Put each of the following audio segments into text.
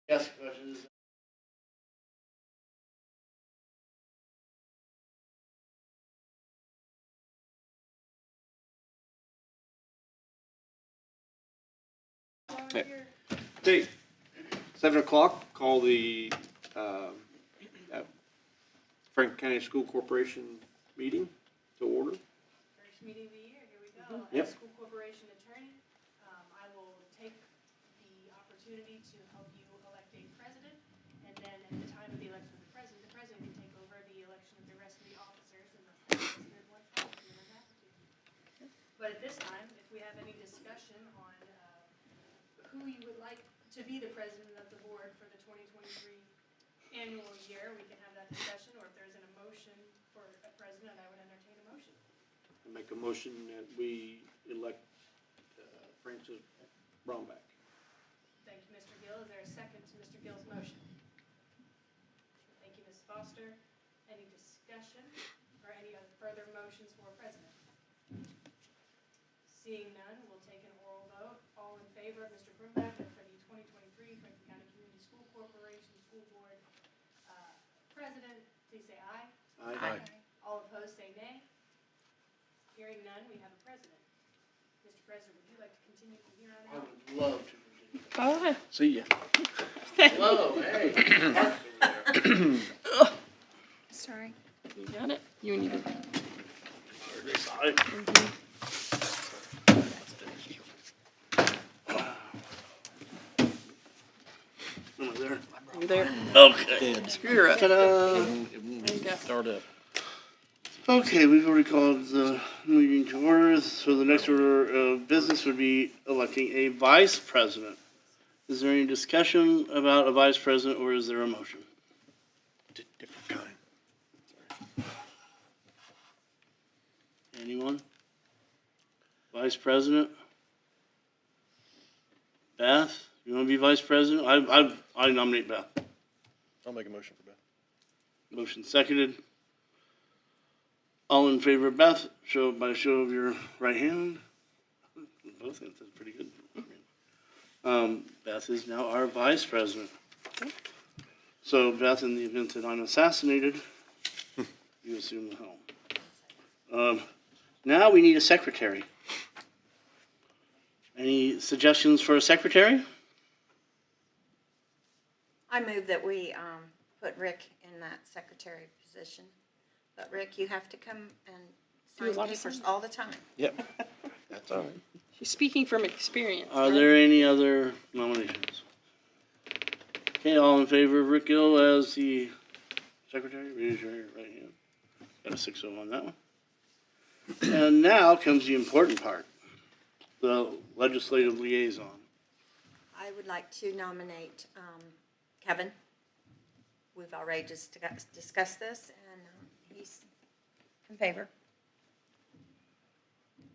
Yes, questions? Okay, 7 o'clock, call the Franklin County School Corporation meeting to order. First meeting of the year, here we go. Yep. As school corporation attorney, I will take the opportunity to help you elect a president, and then at the time of the election of the president can take over the election of the rest of the officers unless the president wants to, and then have to. But at this time, if we have any discussion on who you would like to be the president of the board for the 2023 annual year, we can have that discussion, or if there's an emotion for a president, I would entertain a motion. I make a motion that we elect Francis Brownback. Thank you, Mr. Gill. Is there a second to Mr. Gill's motion? Thank you, Ms. Foster. Any discussion or any other further motions for president? Seeing none, we'll take an oral vote. All in favor of Mr. Brownback for the 2023 Franklin County Community School Corporation School Board President, please say aye. Aye. All opposed, say nay. Hearing none, we have a president. Mr. President, would you like to continue from here I on out? would love to continue. Oh, See ya. Hello, hey. Mark over there. sorry. You got it? You need it. Am I there? You there? Okay. Screw her up. Ta-da. There you go. Start up. Okay, we've already called the meeting to order, so the next order of business would be electing a vice president. Is there any discussion about a vice president, or is there a motion? Different kind. Anyone? Vice president? Beth, you want to be vice president? I nominate Beth. I'll make a motion for Beth. Motion seconded. All in favor of Beth, show by a show of your right hand. Both hands, that's pretty good. Beth is now our vice president. So Beth, in the event that I'm assassinated, you assume the helm. Now we need a secretary. Any suggestions for a secretary? I move that we put Rick in that secretary position. But Rick, you have to come and Do a sign lot of papers signing. all the time. Yep. That's all right. She's speaking from experience. Are right? there any other nominations? Okay, all in favor of Rick Gill as the secretary, raise your right hand. Got a 6-0 on that one. And now comes the important part, the legislative liaison. I would like to nominate Kevin. We've already discussed this, and he's in favor.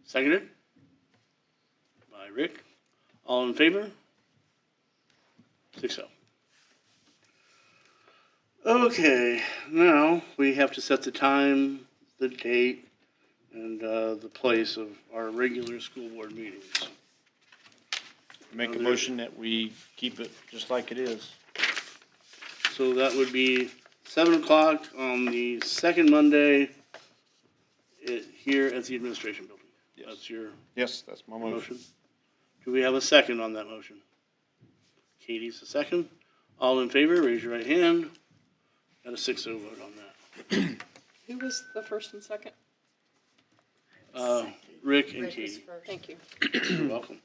Seconded by Rick. All in favor? 6-0. Okay, now we have to set the time, the date, and the place of our regular school board meetings. Make a motion that we keep it just like it is. So that would be 7 o'clock on the second Monday here at the administration building. Yes. That's your Yes, that's my motion. motion. Do we have a second on that motion? Katie's the second. All in favor, raise your right hand. Got a 6-0 vote on that. Who was the first and second? Rick and Rick was Katie. first. Thank you. You're welcome.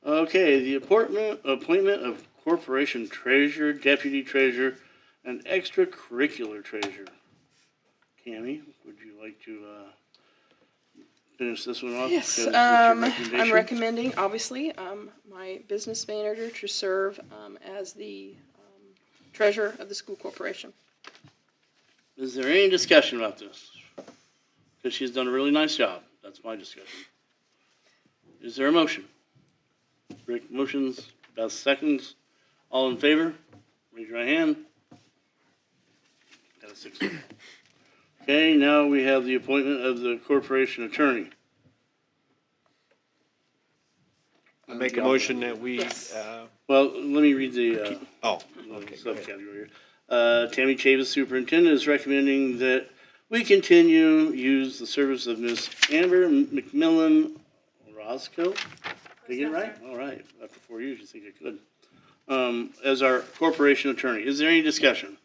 Okay, the appointment of corporation treasurer, deputy treasurer, and extracurricular treasurer. Cammie, would you like to finish this one off? Yes, Because it's your I'm recommending, obviously, my business manager to serve as the treasurer of the school corporation. Is there any discussion about this? Because she's done a really nice job. That's my discussion. Is there a motion? Rick motions, Beth seconds. All in favor? Raise your right hand. Got a 6. Okay, now we have the appointment of the corporation attorney. Make a motion that we, Yes. Well, let me read the, oh, okay, go ahead. subcategory here. Tammy Chavis, superintendent, is recommending that we continue use the service of Miss Amber McMillan Roscoe. Did I get it right? All right. After 4 years, you think I could. As our corporation attorney. Is there any discussion?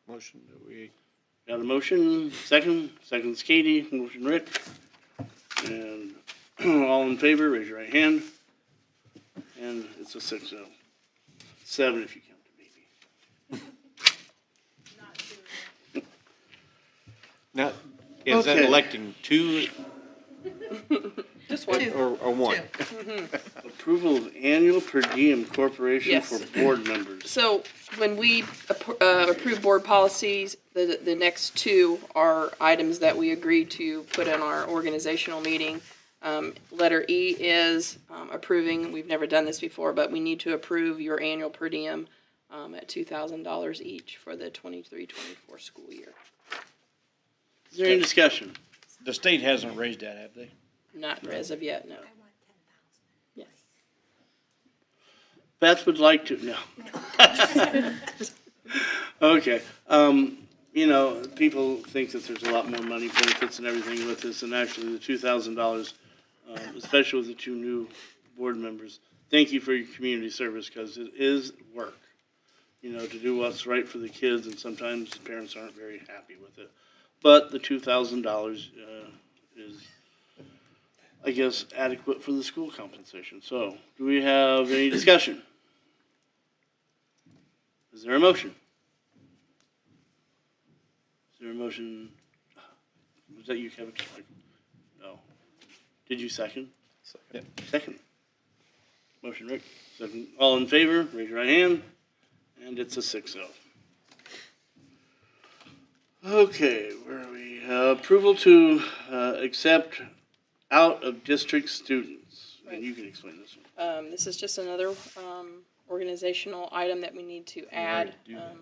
Motion that we, Got a motion? Second's Katie. Motion Rick. And all in favor, raise your right hand. And it's a 6-0. 7 if you count the baby. Not doing it. now, is that Okay. electing two Just one. or one? Approval of annual per diem corporation Yes. for board members. So when we approve board policies, the next two are items that we agreed to put in our organizational meeting. Letter E is approving, we've never done this before, but we need to approve your annual per diem at $2,000 each for the 23-24 school year. Is there any discussion? The state hasn't raised that, have they? Not as of yet, no. Yes. Beth would like to, no. Okay, you know, people think that there's a lot more money, benefits and everything with this, and actually the $2,000, especially with the two new board members, thank you for your community service, because it is work, you know, to do what's right for the kids, and sometimes the parents aren't very happy with it. But the $2,000 is, I guess, adequate for the school compensation. So, do we have any discussion? Is there a motion? Is there a motion? Was that you, Kevin? No. Did you second? Yep. Second. Motion, Rick. Second. All in favor, raise your right hand. And it's a 6-0. Okay, where are we? Approval to accept out-of-district students. And you can explain this one. This is just another organizational item that we need to add. do that.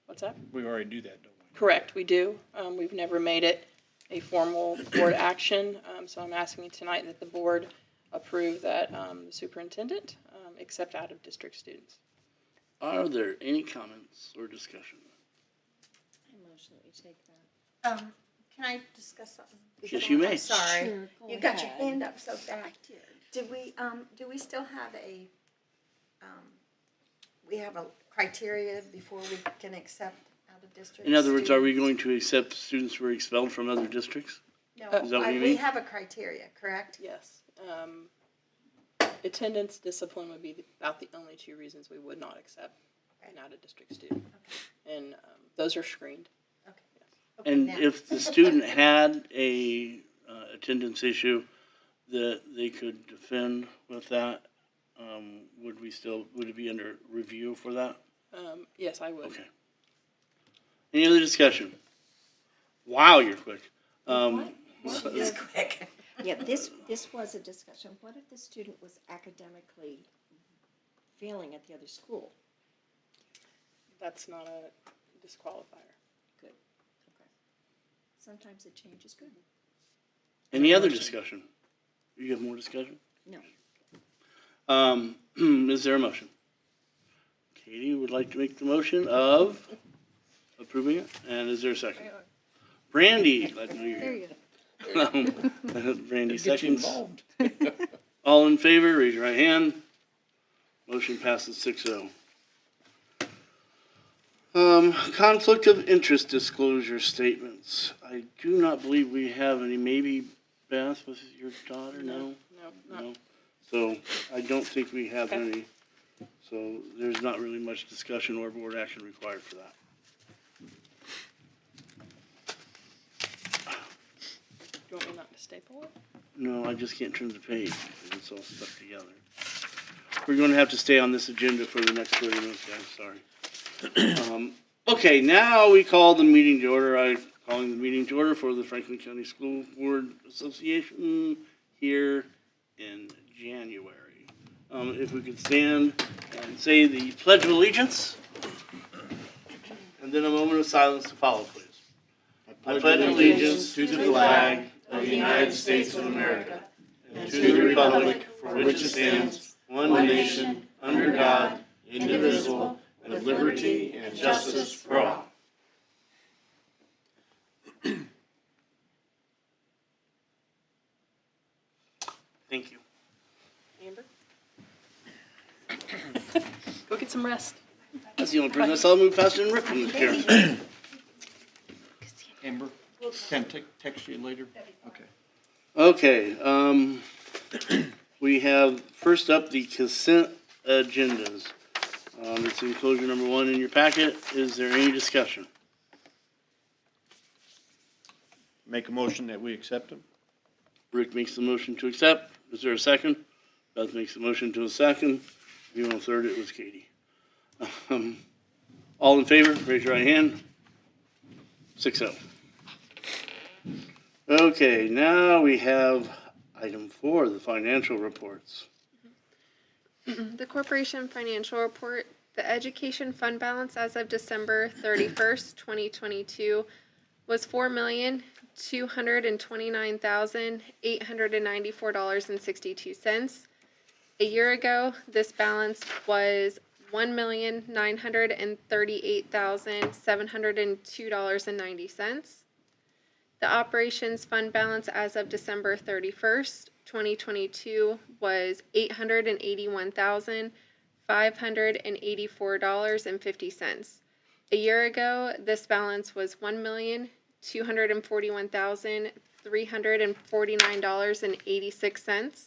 What's that? We already do that, don't we? Correct, we do. We've never made it a formal board action, so I'm asking tonight that the board approve that the superintendent accept out-of-district students. Are there any comments or discussion? I motion that we take that. Can I discuss something? Yes, you may. I'm sorry. Sure, go You got your ahead. hand up so fast. Do we still have we have a criteria before we can accept out of district? In other words, are we students? going to accept students who were expelled from other districts? No, Is that what you we mean? have a criteria, correct? Yes. Attendance, discipline would be about the only two reasons we would not accept an out-of-district student. And those are screened. Okay, And now- if the student had a attendance issue that they could defend with that, would it be under review for that? Yes, I would. Okay. Any other discussion? Wow, you're quick. She is quick. Yeah, this was a discussion. What if the student was academically failing at the other school? That's not a disqualifier. Good. Okay. Sometimes a change is good. Any other discussion? You have more discussion? No. Is there a motion? Katie would like to make the motion of approving it, and is there a second? Brandy, I know you're There here. you go. Brandy Get you seconds. involved. All in favor, raise your right hand. Motion passes 6-0. Conflict of interest disclosure statements. I do not believe we have any. Maybe Beth with your daughter? No? No, No. So I don't think we have Okay. any. So there's not really much discussion or board action required for that. Do you want me not to staple it? No, I just can't turn the page because it's all stuck together. We're going to have to stay on this agenda for the next 30 minutes, guys. Sorry. Okay, now we call the meeting to order. I'm calling the meeting to order for the Franklin County School Board Association here in January. If we could stand and say the Pledge of Allegiance, and then a moment of silence to follow, please. I pledge allegiance to the flag of the United States of America and to the republic for which it stands, one nation, under God, indivisible, with liberty and justice for all. Thank you. Amber? Go get some rest. That's the only person I saw move faster than Rick in this chair. Amber, can I text you later? Okay. Okay, we have first up the consent agendas. It's enclosure number 1 in your packet. Is there any discussion? Make a motion that we accept them? Rick makes the motion to accept. Is there a second? Beth makes the motion to a second. If you want to third it, was Katie. All in favor, raise your right hand. 6-0. Okay, now we have item 4, the financial reports. The corporation financial report, the education fund balance as of December 31st, 2022 was $4,229,894.62. A year ago, this balance was $1,938,702.90. The operations fund balance as of December 31st, 2022 was $881,584.50. A year ago, this balance was $1,241,349.86.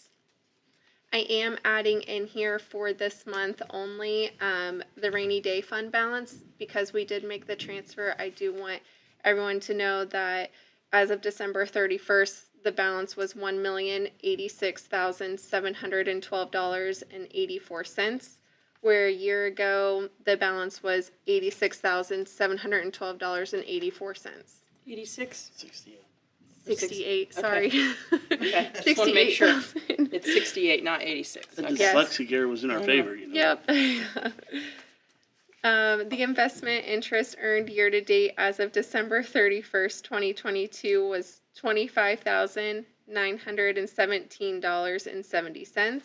I am adding in here for this month only the rainy day fund balance because we did make the transfer. I do want everyone to know that as of December 31st, the balance was $1,086,712.84, where a year ago the balance was $86,712.84. 86? 68. 68, Okay. sorry. Okay, I just want to make sure. 68,000. It's 68, not 86. The Okay. Yes. dyslexic error was in our favor, you know. Yep. The investment interest earned year to date as of December 31st, 2022 was $25,917.70.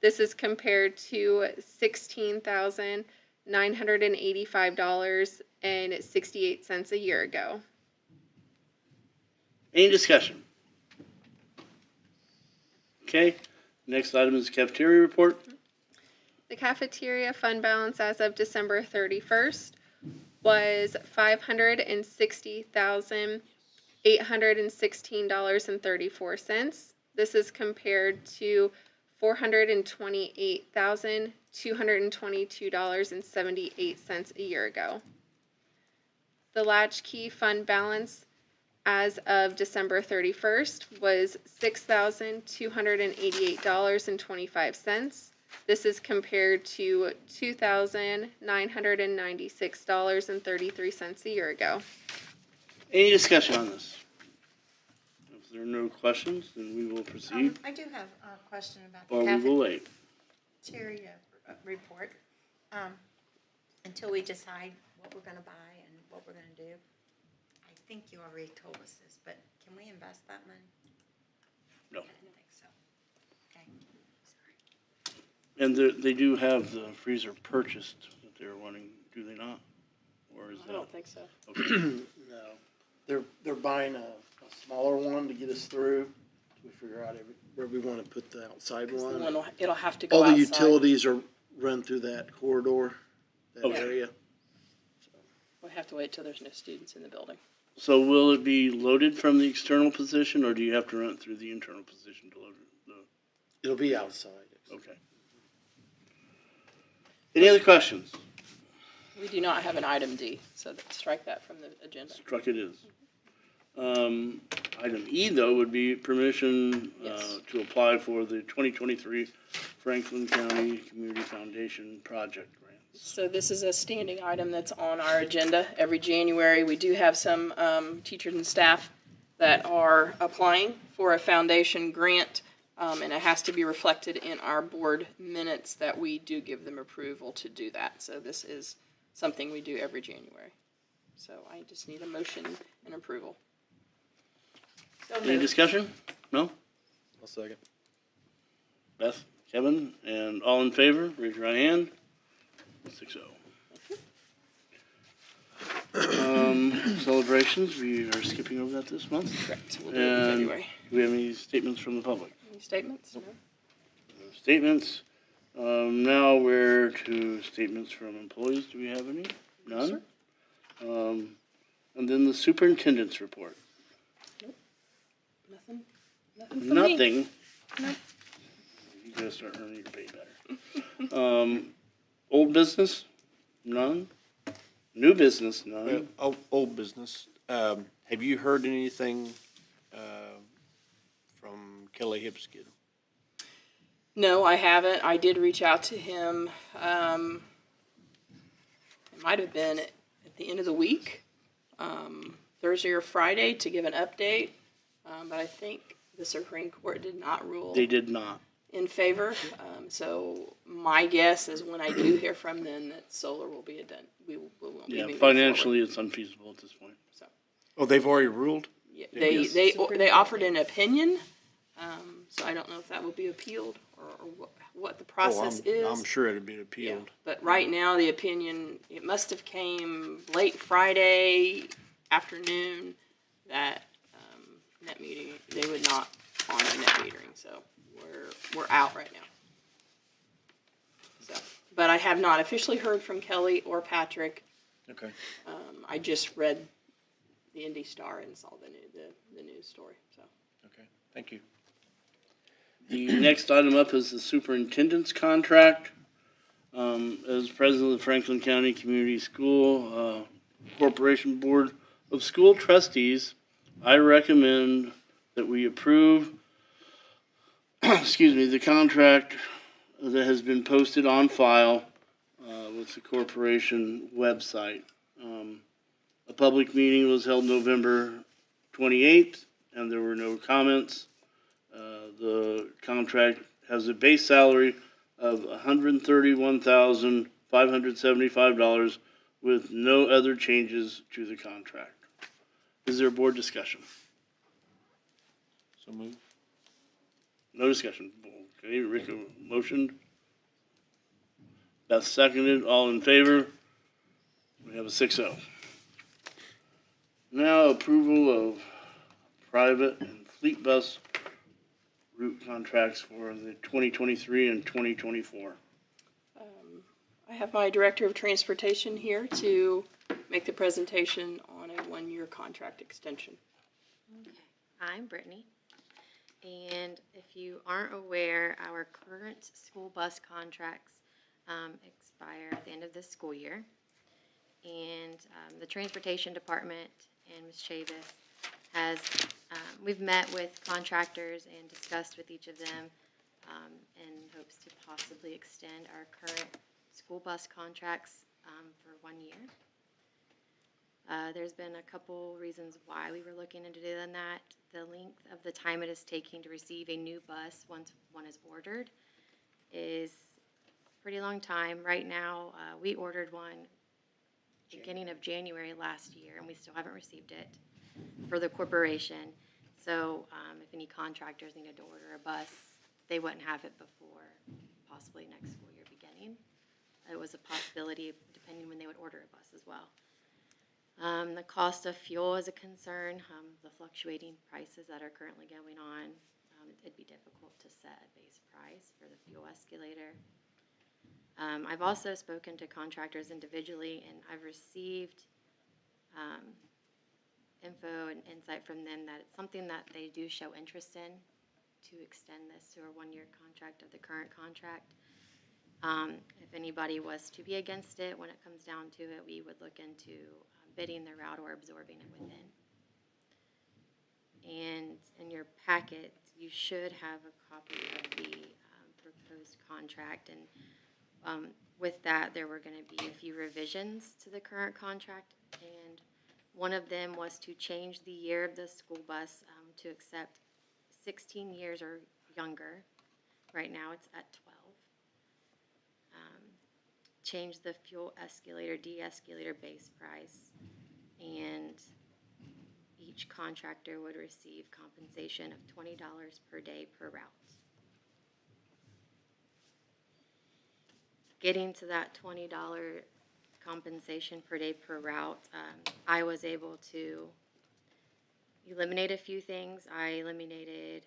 This is compared to $16,985.68 a year ago. Any discussion? Okay, next item is cafeteria report. The cafeteria fund balance as of December 31st was $560,816.34. This is compared to $428,222.78 a year ago. The latchkey fund balance as of December 31st was $6,288.25. This is compared to $2,996.33 a year ago. Any discussion on this? If there are no questions, then we will proceed, I do have a question about or the we will wait. cafeteria report. Until we decide what we're gonna buy and what we're gonna do. I think you already told us this, but can we invest that money? No. I didn't think so. Okay, sorry. And they do have the freezer purchased that they're wanting, do they not? Or is I that? don't think so. No, they're buying a smaller one to get us through. We figure out where we want to put the outside The one. one it'll have to go All the outside. utilities are run through that corridor, that Okay. area. We have to wait till there's no students in the building. So will it be loaded from the external position, or do you have to run it through the internal position to load it? It'll be outside. Okay. Any other questions? We do not have an item D, so strike that from the agenda. Struck it is. Item E, though, would be permission Yes. to apply for the 2023 Franklin County Community Foundation Project grants. So this is a standing item that's on our agenda. Every January, we do have some teachers and staff that are applying for a foundation grant, and it has to be reflected in our board minutes that we do give them approval to do that. So this is something we do every January. So I just need a motion and approval. Any discussion? No? I'll second. Beth, Kevin, and all in favor, raise your right hand. 6-0. Celebrations, we are skipping over that this month. Correct. We'll do it in And February. do we have any statements from the public? Any statements? No? No statements. Now we're to statements from employees. Do we have any? None? And then the superintendent's report. Nothing? Nothing from me. Nothing. No. You gotta start earning your pay better. Old business? None. New business? None. Old business. Have you heard anything from Kelly Hipskid? No, I haven't. I did reach out to him. It might have been at the end of the week, Thursday or Friday, to give an update. But I think the Supreme Court did not rule They did not. in favor. So my guess is when I do hear from them that solar will be done. We won't be Yeah, moving financially, it's unfeasible at this point. Oh, they've already ruled? Yeah, Yes. they offered an opinion, so I don't know if that will be appealed or what the process is. I'm sure it'd be Yeah, appealed. but right now the opinion, it must have came late Friday afternoon that net meeting, they would not honor net metering, so we're out right now. So, but I have not officially heard from Kelly or Patrick. Okay. I just read the Indy Star and saw the news story. So Okay. Thank you. The next item up is the superintendent's contract. As president of the Franklin County Community School Corporation Board of School Trustees, I recommend that we approve, the contract that has been posted on file with the corporation website. A public meeting was held November 28th, and there were no comments. The contract has a base salary of $131,575 with no other changes to the contract. Is there board discussion? So move. No discussion. Okay, Rick motioned. Beth seconded. All in favor? We have a 6-0. Now approval of private and fleet bus route contracts for the 2023 and 2024. I have my director of transportation here to make the presentation on a one-year contract extension. Okay. I'm Brittany, and if you aren't aware, our current school bus contracts expire at the end of this school year, and the transportation department and Ms. Chavis has, we've met with contractors and discussed with each of them in hopes to possibly extend our current school bus contracts for 1 year. There's been a couple reasons why we were looking into doing that. The length of the time it is taking to receive a new bus once one is ordered is a pretty long time. Right now, we ordered one beginning of January last year, and we still haven't received it for the corporation. So if any contractors needed to order a bus, they wouldn't have it before possibly next school year beginning. It was a possibility depending when they would order a bus as well. The cost of fuel is a concern. The fluctuating prices that are currently going on, it'd be difficult to set a base price for the fuel escalator. I've also spoken to contractors individually, and I've received info and insight from them that it's something that they do show interest in, to extend this to a 1-year contract of the current contract. If anybody was to be against it, when it comes down to it, we would look into bidding the route or absorbing it within. And in your packet, you should have a copy of the proposed contract. And with that, there were going to be a few revisions to the current contract. And one of them was to change the year of the school bus to accept 16 years or younger. Right now, it's at 12. Change the fuel escalator, de-escalator base price, and each contractor would receive compensation of $20 per day per route. getting to that $20 compensation per day per route, I was able to eliminate a few things. I eliminated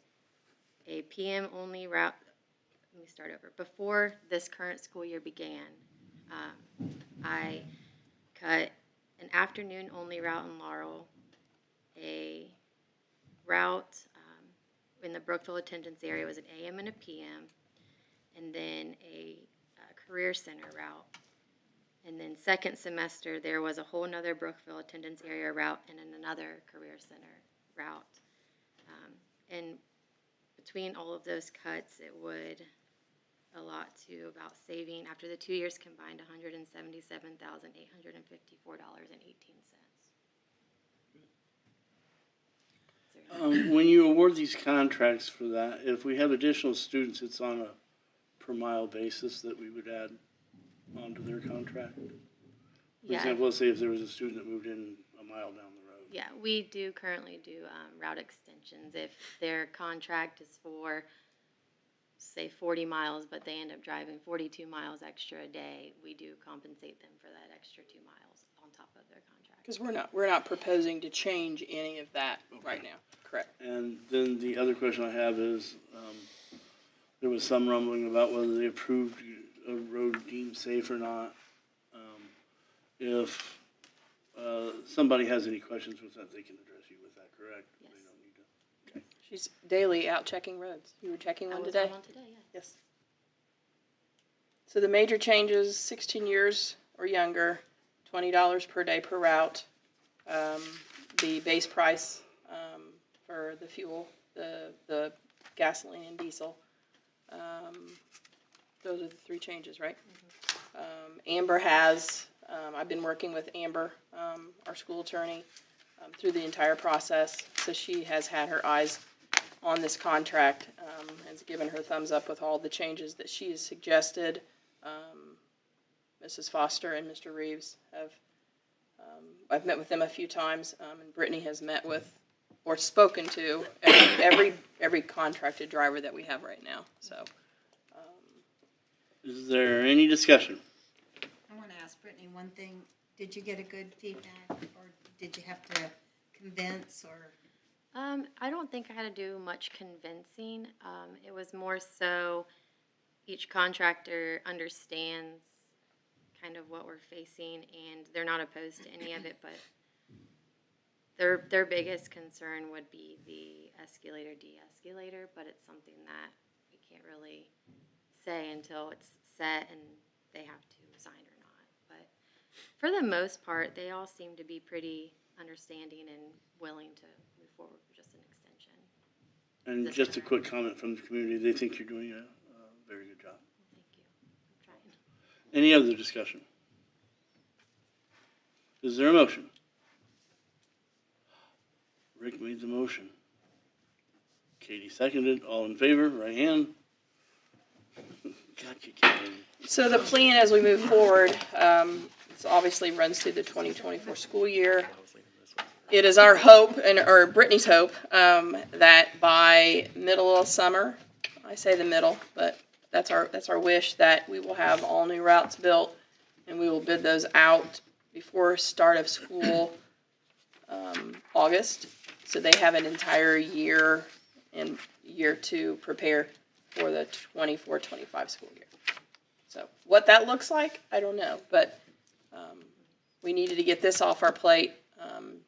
a PM only route. Let me start over. Before this current school year began, I cut an afternoon only route in Laurel, a route in the Brookville attendance area was an AM and a PM, and then a career center route. And then second semester, there was a whole nother Brookville attendance area route and then another career center route. And between all of those cuts, it would allot to about saving, after the 2 years combined, $177,854.18. When you award these contracts for that, if we have additional students, it's on a per mile basis that we would add onto their contract? For Yeah. example, let's say if there was a student that moved in a mile down the road. Yeah, we do currently do route extensions. If their contract is for, say, 40 miles, but they end up driving 42 miles extra a day, we do compensate them for that extra 2 miles on top of their contract. Because we're not proposing to change any of that right now. Correct. And then the other question I have is, there was some rumbling about whether they approved a road deemed safe or not. If somebody has any questions with that, they can address you with that, correct? Yes. They don't need to. Okay. She's daily out checking roads. You were checking I one was today? out on today, yeah. Yes. So the major changes, 16 years or younger, $20 per day per route. The base price for the fuel, the gasoline and diesel. Those are the three changes, right? Amber has, I've been working with Amber, our school attorney, through the entire process. So she has had her eyes on this contract, has given her thumbs up with all the changes that she has suggested. Mrs. Foster and Mr. Reeves have, I've met with them a few times, and Brittany has met with or spoken to every contracted driver that we have right now. So, Is there any discussion? I want to ask Brittany one thing. Did you get a good feedback, or did you have to convince, or? I don't think I had to do much convincing. It was more so each contractor understands kind of what we're facing, and they're not opposed to any of it, but their biggest concern would be the escalator, de-escalator, but it's something that we can't really say until it's set and they have to sign or not. But for the most part, they all seem to be pretty understanding and willing to move forward with just an extension. And This just a time. quick comment from the community, they think you're doing a very good job. Thank you. I'm trying. Any other discussion? Is there a motion? Rick made the motion. Katie seconded. All in favor, right hand. Gotcha, Katie. so the plan as we move forward, it obviously runs through the 2024 school year. It is our hope, or Brittany's hope, that by middle of summer, I say the middle, but that's our wish, that we will have all new routes built, and we will bid those out before start of school, August. So they have an entire year and year to prepare for the 24-25 school year. So what that looks like, I don't know, but we needed to get this off our plate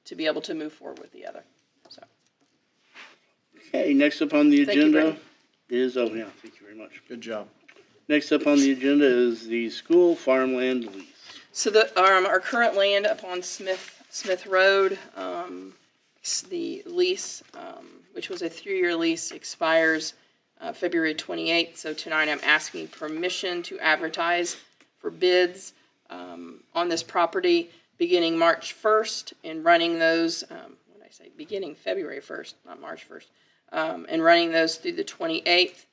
to be able to move forward with the other. So Okay, next up on the Thank you, agenda Brittany. is, oh yeah, thank you very much. Good job. Next up on the agenda is the school farmland lease. So our current land upon Smith Road, the lease, which was a 3-year lease, expires February 28th. So tonight I'm asking permission to advertise for bids on this property beginning March 1st and running those, what did I say, beginning February 1st, not March 1st, and running those through the 28th.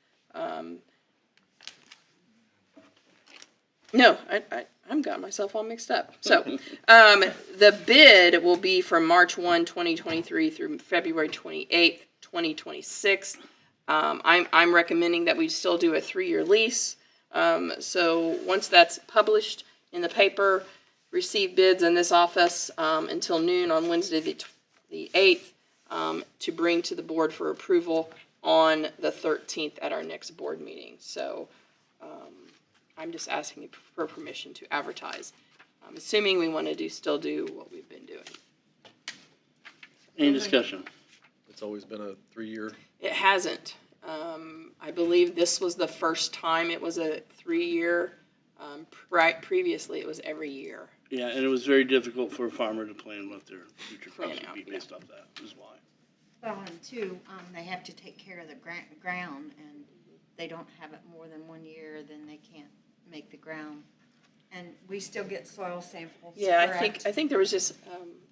No, I'm got myself all mixed up. So, the bid will be from March 1, 2023 through February 28th, 2026. I'm recommending that we still do a 3-year lease. So once that's published in the paper, receive bids in this office until noon on Wednesday, the 8th, to bring to the board for approval on the 13th at our next board meeting. So I'm just asking for permission to advertise. I'm assuming we want to still do what we've been doing. Any discussion? It's always been a 3-year. It hasn't. I believe this was the first time it was a 3-year. Previously, it was every year. Yeah, and it was very difficult for a farmer to plan what their future crops Plan out, would be based off that, is why. Well, and two, they have to take care of the ground, and they don't have it more than 1 year, then they can't make the ground. And we still get soil samples, Yeah, correct? I think there was just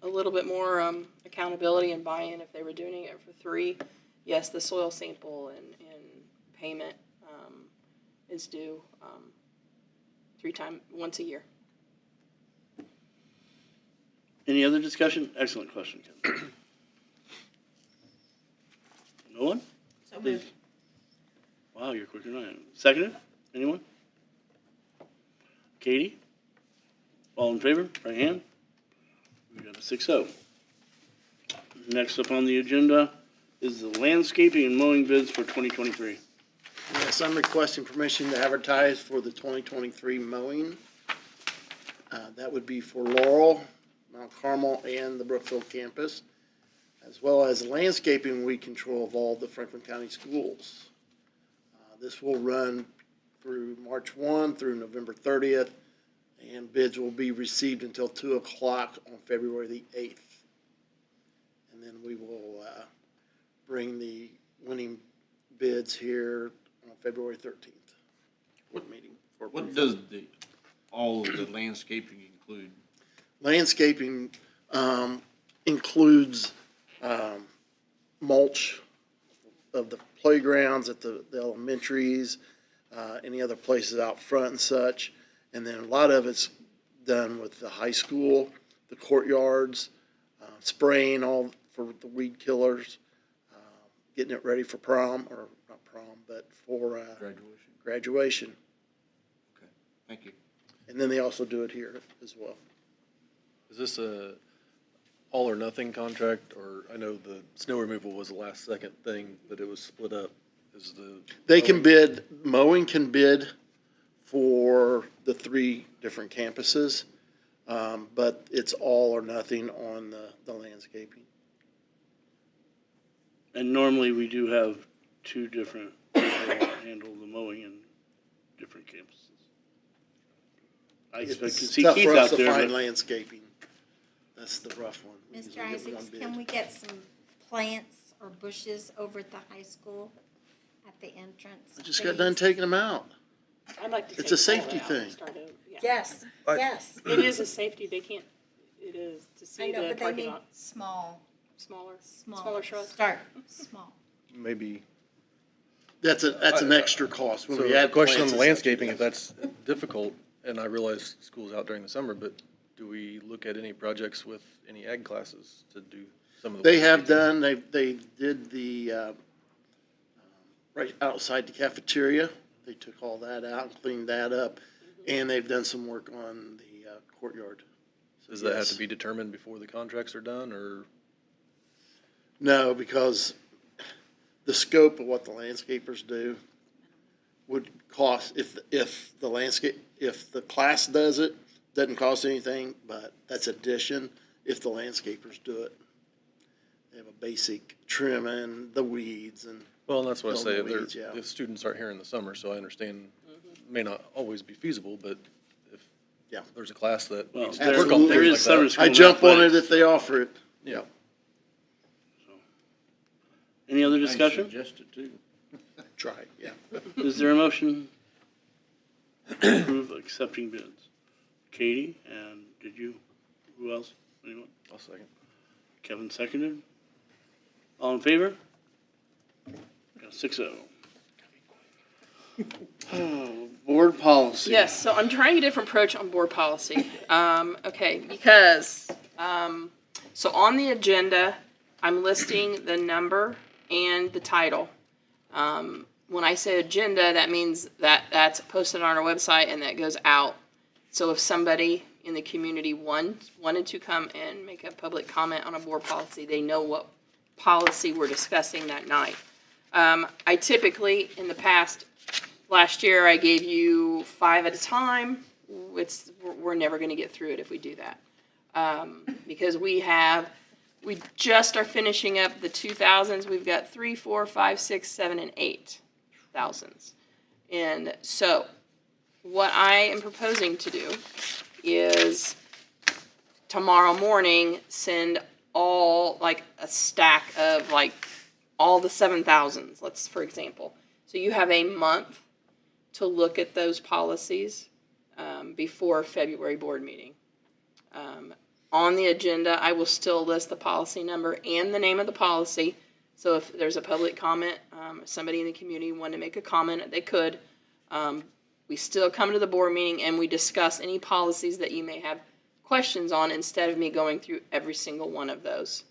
a little bit more accountability and buy-in if they were doing it for 3. Yes, the soil sample and payment is due once a year. Any other discussion? Excellent question, Kevin. No one? So Please. moved. Wow, you're quicker than I am. Seconded? Anyone? Katie? All in favor? Right hand? We got a 6-0. Next up on the agenda is the landscaping and mowing bids for 2023. Yes, I'm requesting permission to advertise for the 2023 mowing. That would be for Laurel, Mount Carmel, and the Brookfield campus, as well as landscaping weed control of all the Franklin County schools. This will run through March 1 through November 30th, and bids will be received until 2 o'clock on February the 8th. And then we will bring the winning bids here on February 13th. What meeting? For What approval. does all of the landscaping include? Landscaping includes mulch of the playgrounds at the elementaries, any other places out front and such. And then a lot of it's done with the high school, the courtyards, spraying all for the weed killers, getting it ready for prom, or not prom, but for Graduation. graduation. Okay, thank you. And then they also do it here as well. Is this a all or nothing contract, or I know the snow removal was the last second thing, but it was split up. Is the They can bid, mowing can bid for the 3 different campuses, but it's all or nothing on the landscaping. And normally we do have 2 different people handle the mowing in different campuses. I expect to It's see tough Keith for us out to there, find but landscaping. That's the rough one. We Mr. usually get Isaacs, one bid. can we get some plants or bushes over at the high school at the entrance? I just got done taking them out. I'd like to It's take a all safety that out and thing. start over. Yeah. Yes, I- yes. It is a safety. They can't. It is to I see know, the but they parking need lot smaller. smaller shrubs. Start small. maybe? That's an extra cost. When So we a add question on plants the and such, landscaping, yes. if that's difficult, and I realize school's out during the summer, but do we look at any projects with any ag classes to do some of the? They have landscaping? done, they did the, right outside the cafeteria. They took all that out and cleaned that up, and they've done some work on the courtyard. So, Does that have yes. to be determined before the contracts are done, or? No, because the scope of what the landscapers do would cost, if the class does it, doesn't cost anything, but that's addition if the landscapers do it. They have a basic trimming, the weeds, and Well, and that's what I Fill say, the they're- weeds, yeah. the students aren't here in the summer, so I understand, may not always be feasible, but if Yeah. there's a class that well, needs to there, work on there things is like summer that. school. I in jump on it athletics. if they offer it. Yeah. Any other I discussion? suggest it too. Try, yeah. Is there a motion to approve accepting bids? Katie, and who else? Anyone? I'll second. Kevin seconded. All in favor? Got 6-0. Oh, board policy. Yes, so I'm trying a different approach on board policy. Okay, because, so on the agenda, I'm listing the number and the title. when I say agenda, that means that that's posted on our website and that goes out. So if somebody in the community wanted to come and make a public comment on a board policy, they know what policy we're discussing that night. I typically, in the past, last year, I gave you 5 at a time. We're never going to get through it if we do that. Because we just are finishing up the 2000s. We've got 3, 4, 5, 6, 7, and 8,000s. And so what I am proposing to do is tomorrow morning send all, like, a stack of, like, all the 7,000s, let's, for example. So you have a month to look at those policies before February board meeting. On the agenda, I will still list the policy number and the name of the policy. So if there's a public comment, if somebody in the community wanted to make a comment, they could. We still come to the board meeting and we discuss any policies that you may have questions on instead of me going through every single one of those.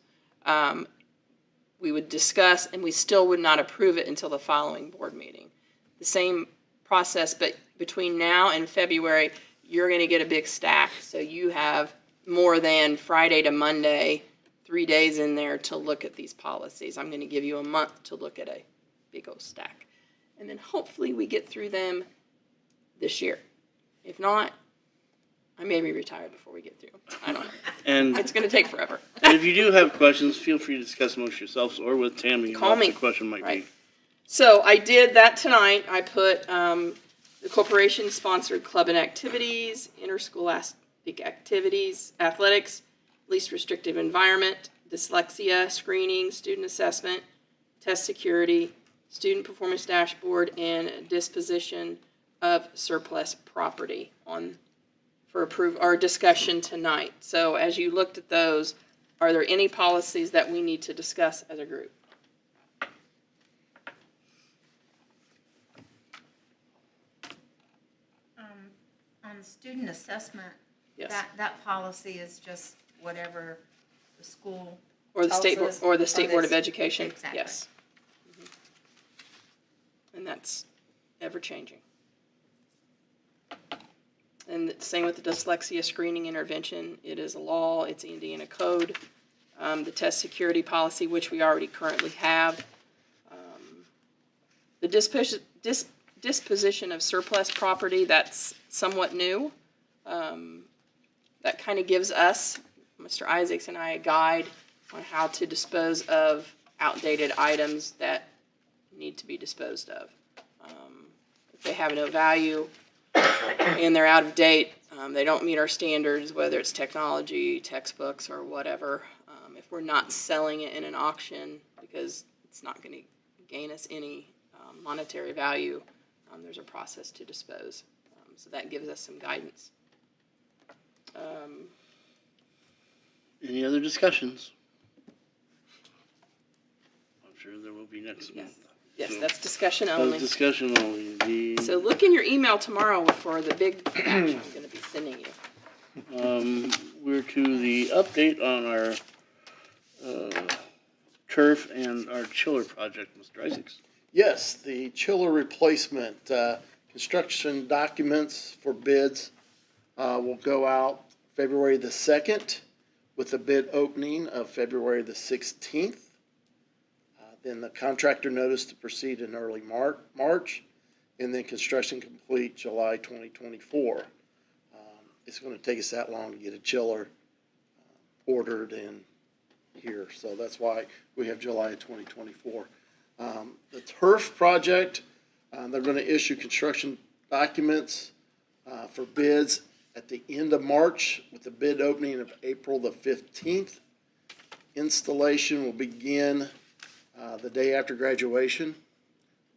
We would discuss and we still would not approve it until the following board meeting. The same process, but between now and February, you're going to get a big stack. So you have more than Friday to Monday, 3 days in there to look at these policies. I'm going to give you a month to look at a big old stack. And then hopefully we get through them this year. If not, I may be retired before we get through them. I don't know. And It's going to take forever. if you do have questions, feel free to discuss amongst yourselves or with Tammy. Call what me. The question might Right. be. So I did that tonight. I put the corporation-sponsored club and activities, interscholastic activities, athletics, least restrictive environment, dyslexia, screening, student assessment, test security, student performance dashboard, and disposition of surplus property for our discussion tonight. So as you looked at those, are there any policies that we need to discuss as a group? On the student assessment, Yes. that policy is just whatever the school Or the tells state board, us, or the State Board of this- Education, Exactly. yes. And that's ever-changing. And the same with the dyslexia screening intervention. It is a law, it's Indiana code. The test security policy, which we already currently have. The disposition of surplus property, that's somewhat new. That kind of gives us, Mr. Isaacs and I, a guide on how to dispose of outdated items that need to be disposed of. If they have no value and they're out of date, they don't meet our standards, whether it's technology, textbooks, or whatever. If we're not selling it in an auction because it's not going to gain us any monetary value, there's a process to dispose. So that gives us some guidance. Any other discussions? I'm sure there will be next month. Yes, So, that's discussion that only. was discussion only. So look in your email tomorrow for the big batch I'm going to be sending you. We're to the update on our turf and our chiller project, Mr. Isaacs. Yes, the chiller replacement, construction documents for bids will go out February the 2nd with the bid opening of February the 16th. Then the contractor notice to proceed in early March, and then construction complete July 2024. It's going to take us that long to get a chiller ordered in here, so that's why we have July of 2024. The turf project, they're going to issue construction documents for bids at the end of March with the bid opening of April the 15th. Installation will begin the day after graduation,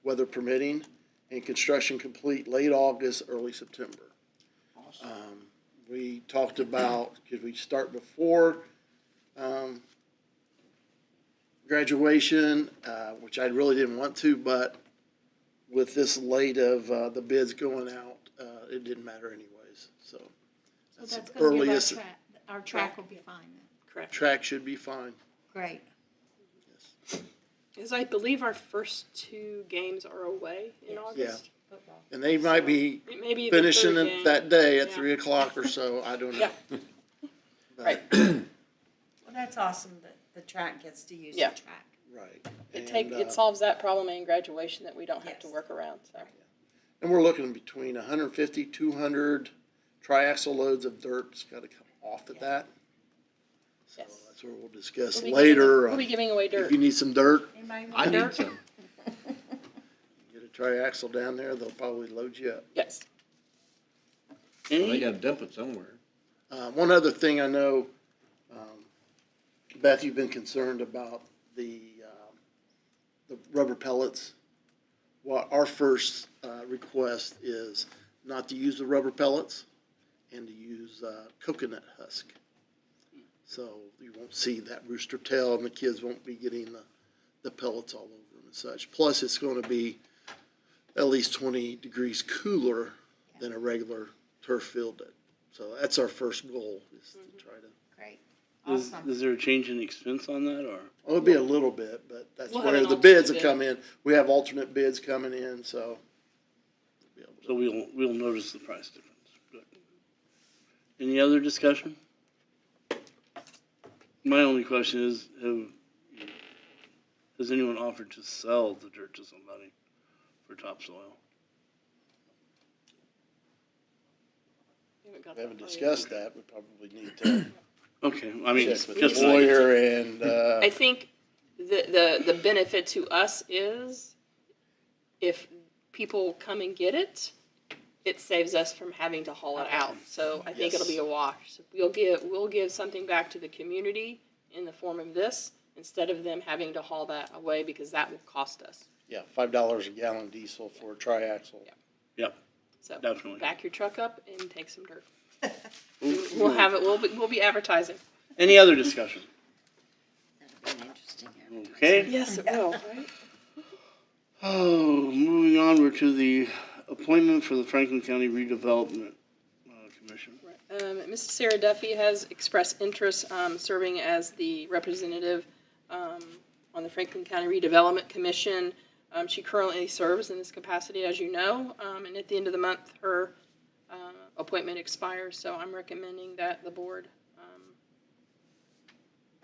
weather permitting, and construction complete late August, early September. We talked about, could we start before graduation, which I really didn't want to, but with this late of the bids going out, it didn't matter anyways, so. So that's the gonna give earliest. our track will be fine then. Correct. Track should be fine. Great. Yes. Because I believe our first 2 games are away in August. Football. And they might be It may be the finishing third it game. that day at Yeah. 3 o'clock or so, I don't know. Yeah. But- Right. Well, that's awesome that the track gets to use the Yeah. track. Right. It solves that problem in graduation that we don't have to Yes. work around, so. And we're looking between 150, 200 triaxle loads of dirt's gotta come off of that. So Yes. that's where we'll discuss We'll be later. We'll be giving away If dirt. you need some dirt, Anybody I want need dirt? some. get a triaxle down there, they'll probably load you up. Yes. Well, they Any, gotta dump it somewhere. One other thing I know, Beth, you've been concerned about the rubber pellets. Well, our first request is not to use the rubber pellets and to use coconut husk. So you won't see that rooster tail and the kids won't be getting the pellets all over them and such. Plus, it's going to be at least 20 degrees cooler than a regular turf field. So that's our first goal, is to try to. Great, is awesome. there a change in expense on that, or? Well, it'll be a little bit, but that's We'll have where an the bids will alternate come in. We have alternate bids coming in, so. we'll be able to- So we'll notice the price difference. Good. Any other discussion? My only question is, has anyone offered to sell the dirt to somebody for topsoil? We haven't discussed that. We probably need to Okay, I mean, check with just the lawyer and, I think the benefit to us is if people come and get it, it saves us from having to haul it out. So I think it'll be a wash. So we'll give something back to the community in the form of this instead of them having to haul that away, because that will cost us. yeah, $5 a gallon diesel for a triaxle. Yep, So definitely. back your truck up and take some dirt. Ooh, We'll have it. We'll be advertising. Any other discussion? That'll be interesting. Okay. Yes, it will. Right? Oh, moving onward to the appointment for the Franklin County Redevelopment Commission. Mrs. Sarah Duffy has expressed interest serving as the representative on the Franklin County Redevelopment Commission. She currently serves in this capacity, as you know, and at the end of the month, her appointment expires. So I'm recommending that the board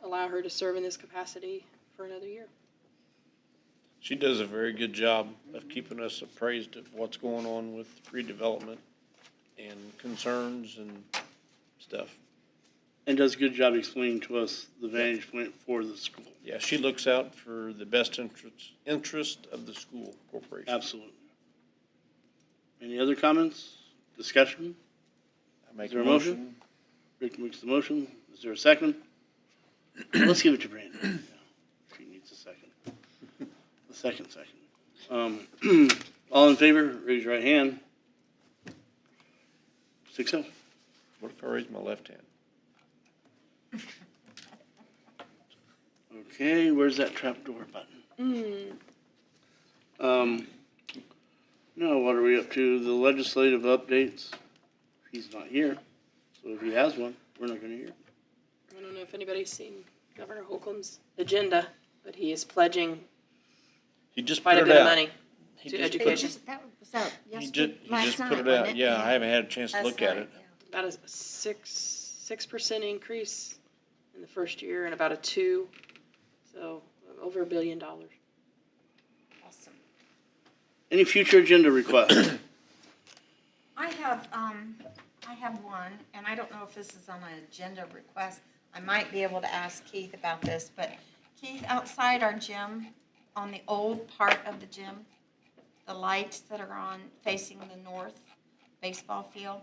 allow her to serve in this capacity for another year. She does a very good job of keeping us appraised of what's going on with redevelopment and concerns and stuff. And does a good job explaining to us the vantage point for the school. Yeah, she looks out for the best interest of the school corporation. Absolutely. Any other comments? Discussion? I make Is there a motion? Rick makes the motion. Is there a second? Let's give it to Brandon. Yeah, she needs a second. A second. All in favor, raise your right hand. 6-0. What if I raise my left hand? Okay, where's that trapdoor button? Now what are we up to? The legislative updates. He's not here, so if he has one, we're not gonna hear. I don't know if anybody's seen Governor Holcomb's agenda, but he is pledging He just quite put a it bit of out. money He to just put it- education. That was out He yesterday, just last night, put it wasn't out. Yeah, I haven't had a chance to Last look at night, it. yeah. About a 6% increase in the first year and about a 2%, so over $1 billion. Awesome. Any future agenda requests? I have one, and I don't know if this is on an agenda request. I might be able to ask Keith about this, but Keith, outside our gym, on the old part of the gym, the lights that are on facing the north baseball field,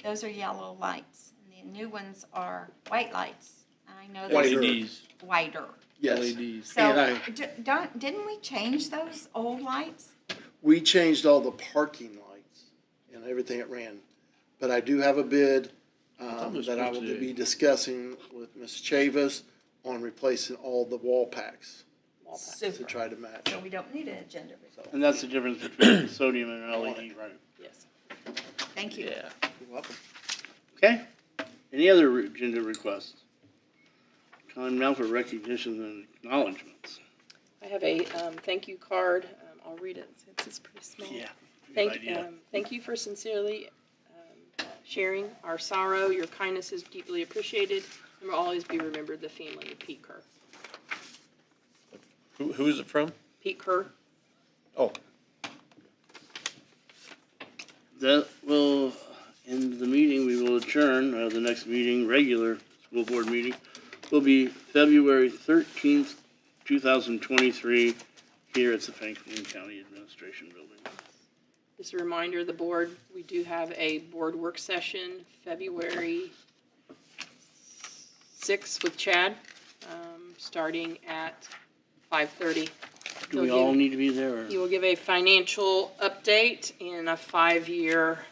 those are yellow lights, and the new ones are white lights. And I know Whiter. those LEDs. whiter. Yes. LEDs. So, And didn't we change those old lights? we changed all the parking lights and everything it ran. But I do have a bid thought it was that I will supposed to- be discussing with Ms. Chavis on replacing all the wall packs to Super. try to match. So we don't need an agenda report. And that's the difference between sodium and LED, right? Yes. Thank you. Yeah. You're welcome. Okay? Any other agenda requests? Time now for recognitions and acknowledgements. I have a thank you card. I'll read it since it's pretty small. Yeah. Good Thank, idea. thank you for sincerely sharing our sorrow. Your kindness is deeply appreciated and will always be remembered. The family of Pete Kerr. Who is it from? Pete Kerr. Oh, That will end the meeting. We will adjourn. The next meeting, regular school board meeting, will be February 13th, 2023, here at the Franklin County Administration Building. Just a reminder, the board, we do have a board work session February 6th with Chad, starting at 5:30. Do we all need to be there? Or? He will give a financial update and a 5-year